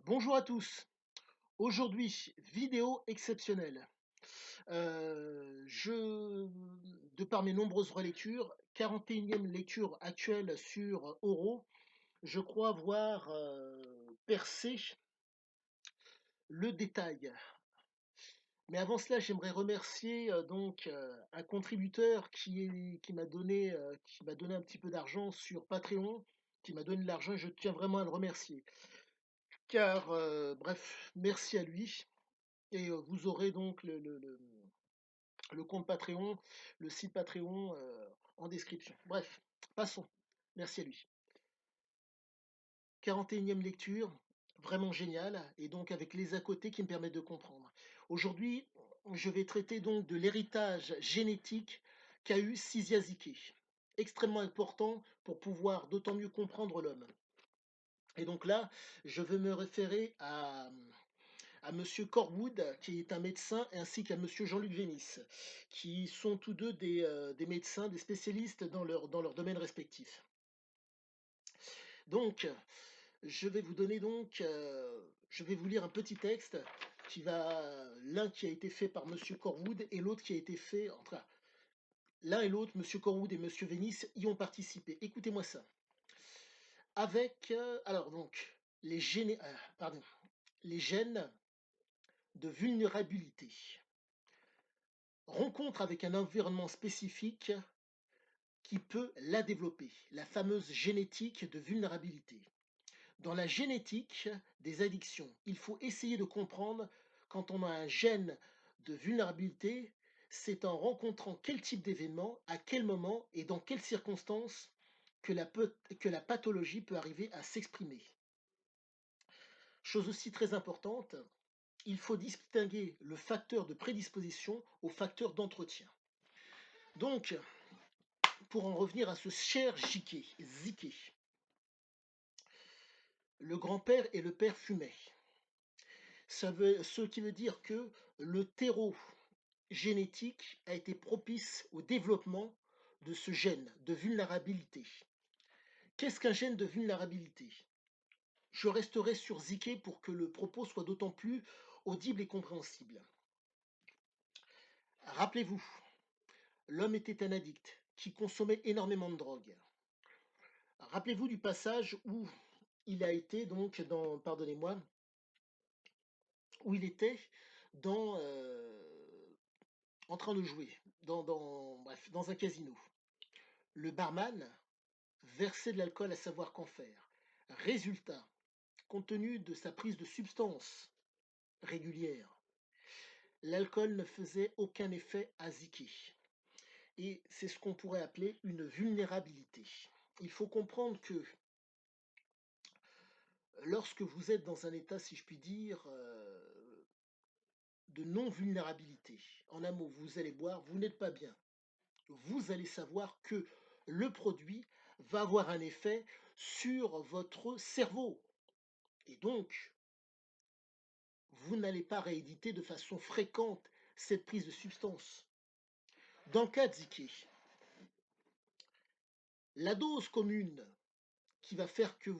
Bonjour à tous. Aujourd'hui, vidéo exceptionnelle. De par mes nombreuses relectures, 41e lecture actuelle sur Oro, je crois avoir percé le détail. Mais avant cela, j'aimerais remercier un contributeur qui m'a donné un petit peu d'argent sur Patreon, qui m'a donné de l'argent et je tiens vraiment à le remercier. Car, bref, merci à lui. Et vous aurez donc le compte Patreon, le site Patreon en description. Bref, passons. Merci à lui. 41e lecture, vraiment génial, et donc avec les à côté qui me permettent de comprendre. Aujourd'hui, je vais traiter donc de l'héritage génétique qu'a eu Siziazike, extrêmement important pour pouvoir d'autant mieux comprendre l'homme. Et donc là, je veux me référer à Monsieur Corwood, qui est un médecin, ainsi qu'à Monsieur Jean-Luc Vénis, qui sont tous deux des médecins, des spécialistes dans leur domaine respectif. Donc, je vais vous lire un petit texte l'un qui a été fait par Monsieur Corwood et l'autre qui a été fait, enfin, l'un et l'autre, Monsieur Corwood et Monsieur Vénis, y ont participé. Écoutez-moi ça. Alors donc, les gènes de vulnérabilité. Rencontre avec un environnement spécifique qui peut la développer, la fameuse génétique de vulnérabilité. Dans la génétique des addictions, il faut essayer de comprendre quand on a un gène de vulnérabilité, c'est en rencontrant quel type d'événement, à quel moment et dans quelles circonstances que la pathologie peut arriver à s'exprimer. Chose aussi très importante, il faut distinguer le facteur de prédisposition au facteur d'entretien. Donc, pour en revenir à ce cher Ziké, le grand-père et le père fumaient. Ce qui veut dire que le terreau génétique a été propice au développement de ce gène de vulnérabilité. Qu'est-ce qu'un gène de vulnérabilité? Je resterai sur Ziké pour que le propos soit d'autant plus audible et compréhensible. Rappelez-vous, l'homme était un addict qui consommait énormément de drogue. Rappelez-vous du passage où il a été pardonnez-moi, où il était dans, en train de jouer, bref, dans un casino. Le barman versait de l'alcool à savoir qu'en faire. Résultat, compte tenu de sa prise de substances régulière, l'alcool ne faisait aucun effet à Ziki. Et c'est ce qu'on pourrait appeler une vulnérabilité. Il faut comprendre que lorsque vous êtes dans un état, si je puis dire, de non-vulnérabilité, en un mot, vous allez boire, vous n'êtes pas bien. Vous allez savoir que le produit va avoir un effet sur votre cerveau. Et donc, vous n'allez pas rééditer de façon fréquente cette prise de substance. Dans le cas de Ziki, la dose commune qui va faire que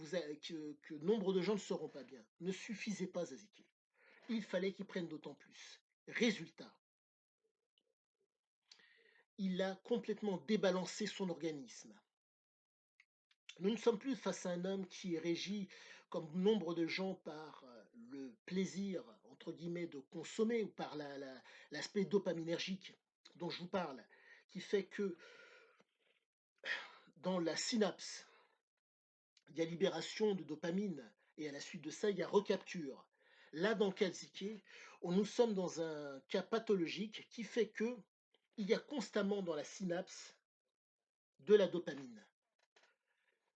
nombre de gens ne seront pas bien ne suffisait pas à Ziki. Il fallait qu'il prenne d'autant plus. Résultat, il a complètement débalancé son organisme. Nous ne sommes plus face à un homme qui est régi, comme nombre de gens, par le plaisir, entre guillemets, de consommer ou par l'aspect dopaminergique dont je vous parle, qui fait que dans la synapse, il y a libération de dopamine et à la suite de ça, il y a recapture. Là, dans le cas de Ziké, nous sommes dans un cas pathologique qui fait que il y a constamment dans la synapse de la dopamine.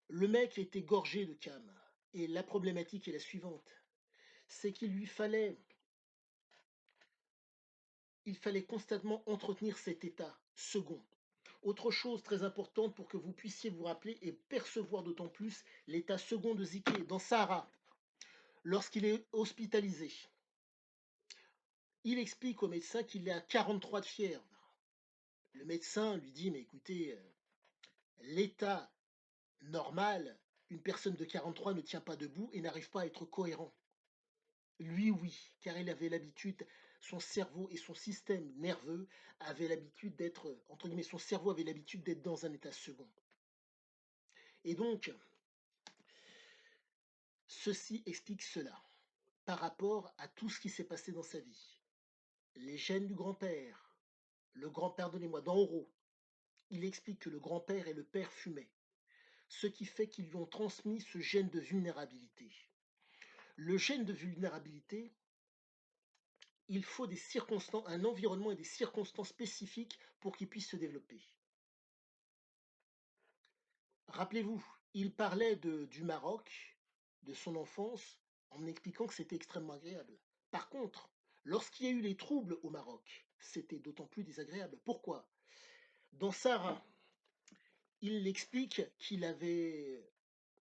Le mec était gorgé de cam. Et la problématique est la suivante, c'est il fallait constamment entretenir cet état second. Autre chose très importante pour que vous puissiez vous rappeler et percevoir d'autant plus l'état second de Ziké dans Sahara, lorsqu'il est hospitalisé. Il explique au médecin qu'il est à 43 de fièvre. Le médecin lui dit, mais écoutez, l'état normal, une personne de 43 ne tient pas debout et n'arrive pas à être cohérent. Lui, oui, car il avait l'habitude, son cerveau et son système nerveux avaient l'habitude d'être, entre guillemets, son cerveau avait l'habitude d'être dans un état second. Et donc, ceci explique cela, par rapport à tout ce qui s'est passé dans sa vie. Les gènes du grand-père, pardonnez-moi, dans Oro, il explique que le grand-père et le père fumaient, ce qui fait qu'ils lui ont transmis ce gène de vulnérabilité. Le gène de vulnérabilité, il faut des circonstances, un environnement et des circonstances spécifiques pour qu'il puisse se développer. Rappelez-vous, il parlait du Maroc, de son enfance, en expliquant que c'était extrêmement agréable. Par contre, lorsqu'il y a eu les troubles au Maroc, c'était d'autant plus désagréable. Pourquoi? Dans Sarah, il explique il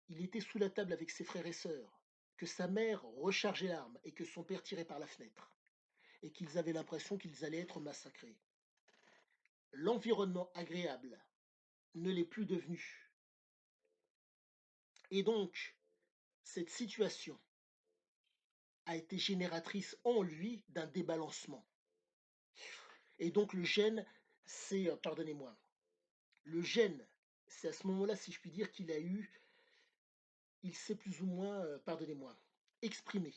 était sous la table avec ses frères et sœurs, que sa mère rechargeait l'arme et que son père tirait par la fenêtre, et qu'ils avaient l'impression qu'ils allaient être massacrés. L'environnement agréable ne l'est plus devenu. Et donc, cette situation a été génératrice en lui d'un débalancement. Et donc le gène, pardonnez-moi, le gène, c'est à ce moment-là, si je puis dire, il s'est plus ou moins, pardonnez-moi, exprimé.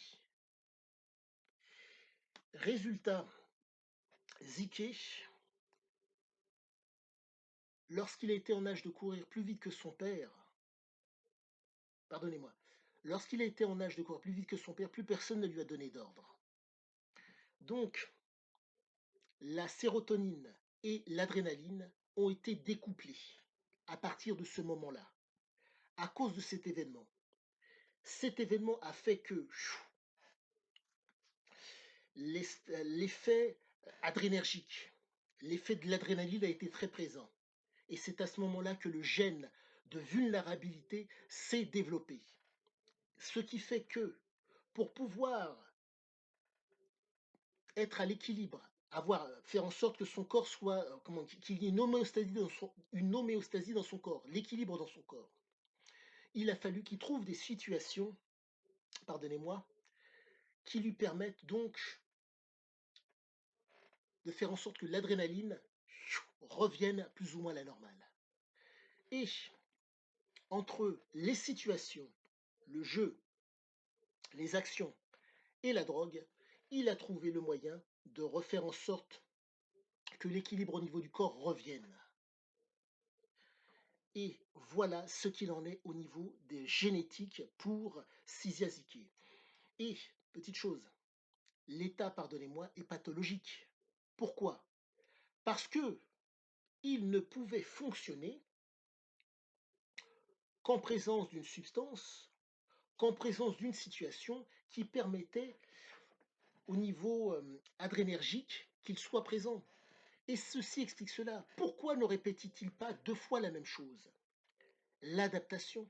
Résultat, Ziké, lorsqu'il a été en âge de courir plus vite que son père, pardonnez-moi, lorsqu'il a été en âge de courir plus vite que son père, plus personne ne lui a donné d'ordre. Donc, la sérotonine et l'adrénaline ont été découplées à partir de ce moment-là, à cause de cet événement. Cet événement a fait que l'effet adrénergique, l'effet de l'adrénaline a été très présent. Et c'est à ce moment-là que le gène de vulnérabilité s'est développé. Ce qui fait que pour pouvoir être à l'équilibre, faire en sorte que son corps soit, qu'il y ait une homéostasie dans son corps, l'équilibre dans son corps, il a fallu qu'il trouve des situations, pardonnez-moi, qui lui permettent donc de faire en sorte que l'adrénaline revienne plus ou moins à la normale. Et entre les situations, le jeu, les actions et la drogue, il a trouvé le moyen de refaire en sorte que l'équilibre au niveau du corps revienne. Et voilà ce qu'il en est au niveau des génétiques pour Cisiazike. Et, petite chose, l'état, pardonnez-moi, est pathologique. Pourquoi? Parce que il ne pouvait fonctionner qu'en présence d'une substance, qu'en présence d'une situation qui permettait au niveau adrénergique qu'il soit présent. Et ceci explique cela. Pourquoi ne répétait-il pas deux fois la même chose? L'adaptation.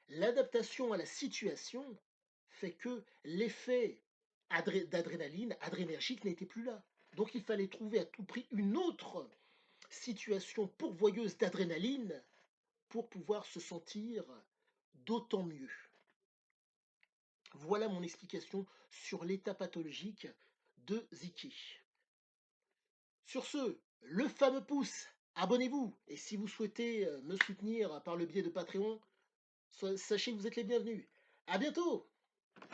L'adaptation à la situation fait que l'effet d'adrénaline, adrénergique n'était plus là. Donc il fallait trouver à tout prix une autre situation pourvoyeuse d'adrénaline pour pouvoir se sentir d'autant mieux. Voilà mon explication sur l'état pathologique de Ziki. Sur ce, le fameux pouce, abonnez-vous. Et si vous souhaitez me soutenir par le biais de Patreon, sachez que vous êtes les bienvenus. À bientôt!